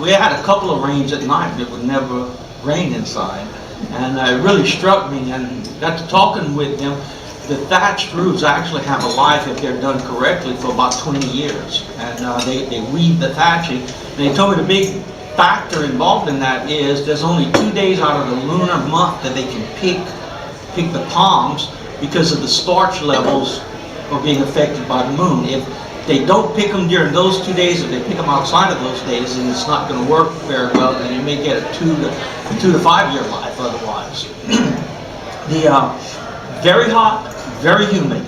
We had a couple of rains at night, but it would never rain inside. And it really struck me, and got to talking with them. The thatched roofs actually have a life, if they're done correctly, for about 20 years. And they weave the thatching. And they told me the big factor involved in that is there's only 2 days out of the lunar month that they can pick the palms because of the starch levels are being affected by the moon. If they don't pick them during those 2 days, if they pick them outside of those days, then it's not going to work very well, and you may get a 2 to 5 year life otherwise. Very hot, very humid.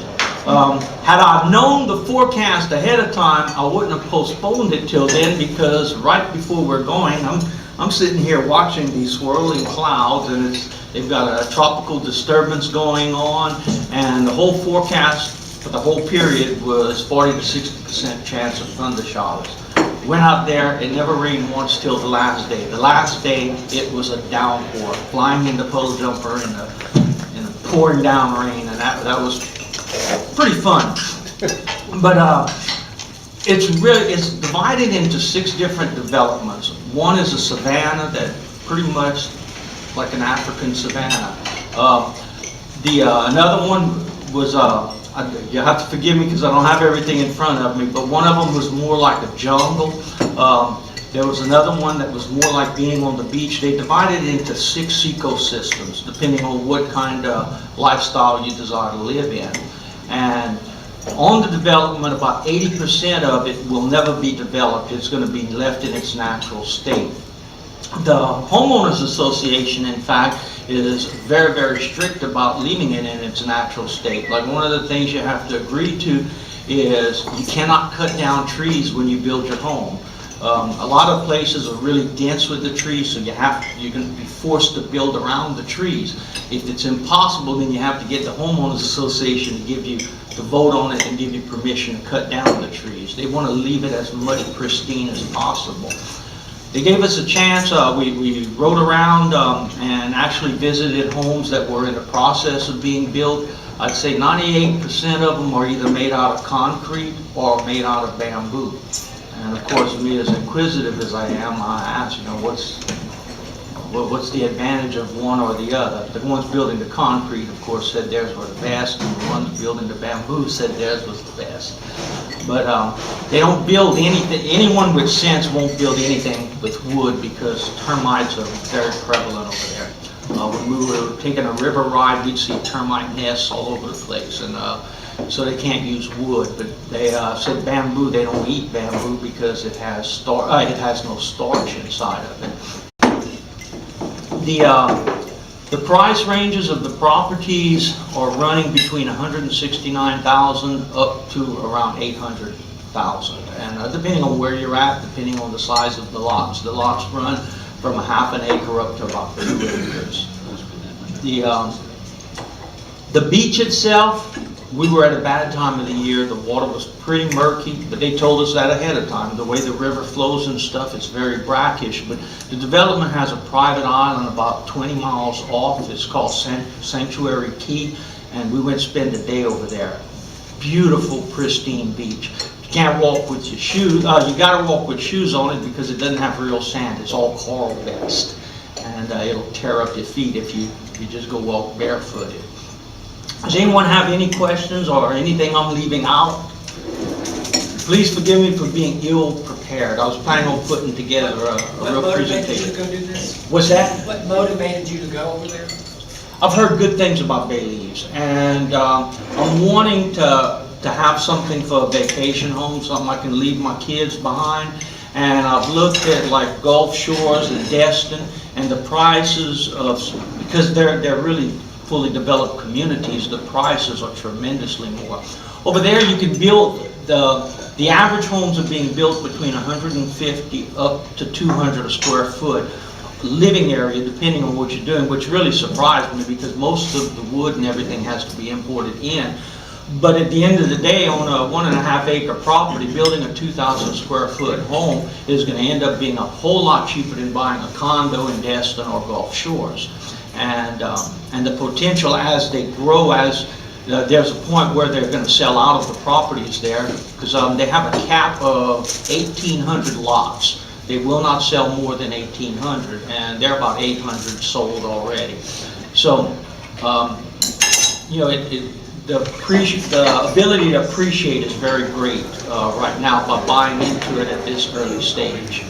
Had I known the forecast ahead of time, I wouldn't have postponed it till then, because right before we're going, I'm sitting here watching these swirling clouds, and they've got a tropical disturbance going on, and the whole forecast for the whole period was 40 to 60% chance of thunder showers. Went out there, it never rained once till the last day. The last day, it was a downpour, flying in the puddle jumper in the pouring down rain, and that was pretty fun. But it's divided into 6 different developments. One is a savanna that pretty much like an African savanna. Another one was you have to forgive me because I don't have everything in front of me, but one of them was more like a jungle. There was another one that was more like being on the beach. They divided it into 6 ecosystems, depending on what kind of lifestyle you desire to live in. And on the development, about 80% of it will never be developed. It's going to be left in its natural state. The Homeowners Association, in fact, is very, very strict about leaving it in its natural state. Like, one of the things you have to agree to is you cannot cut down trees when you build your home. A lot of places are really dense with the trees, so you're going to be forced to build around the trees. If it's impossible, then you have to get the Homeowners Association to give you to vote on it and give you permission to cut down the trees. They want to leave it as much pristine as possible. They gave us a chance. We rode around and actually visited homes that were in the process of being built. I'd say 98% of them are either made out of concrete or made out of bamboo. And of course, me, as inquisitive as I am, I asked, what's the advantage of one or the other? The ones building the concrete, of course, said theirs were the best, and the ones building the bamboo said theirs was the best. But they don't build anything. Anyone with sense won't build anything with wood, because termites are very prevalent over there. When we were taking a river ride, we'd see termite nests all over the place, and so they can't use wood. But they said bamboo, they don't eat bamboo because it has no starch inside of it. The price ranges of the properties are running between $169,000 up to around $800,000, and depending on where you're at, depending on the size of the lots. The lots run from a half an acre up to about 2 acres. The beach itself, we were at a bad time of the year. The water was pretty murky, but they told us that ahead of time. The way the river flows and stuff, it's very brackish. But the development has a private island about 20 miles off. It's called Sanctuary Key, and we went to spend a day over there. Beautiful, pristine beach. You can't walk with your shoes. You got to walk with shoes on it because it doesn't have real sand. It's all coral based, and it'll tear up your feet if you just go walk barefooted. Does anyone have any questions or anything I'm leaving out? Please forgive me for being ill prepared. I was planning on putting together a real presentation. What motivated you to go do this? What's that? What motivated you to go over there? I've heard good things about Belize, and I'm wanting to have something for a vacation home, something I can leave my kids behind. And I've looked at like Gulf Shores and Destin, and the prices of, because they're really fully developed communities, the prices are tremendously more. Over there you can build, the average homes are being built between 150 up to 200 a square foot living area, depending on what you're doing, which really surprised me because most of the wood and everything has to be imported in. But at the end of the day, on a 1.5 acre property, building a 2,000 square foot home is going to end up being a whole lot cheaper than buying a condo in Destin or Gulf Shores. And the potential as they grow, there's a point where they're going to sell out of the properties there, because they have a cap of 1,800 lots They will not sell more than 1,800, and they're about 800 sold already. So, you know, the ability to appreciate is very great right now by buying into it at this early stage.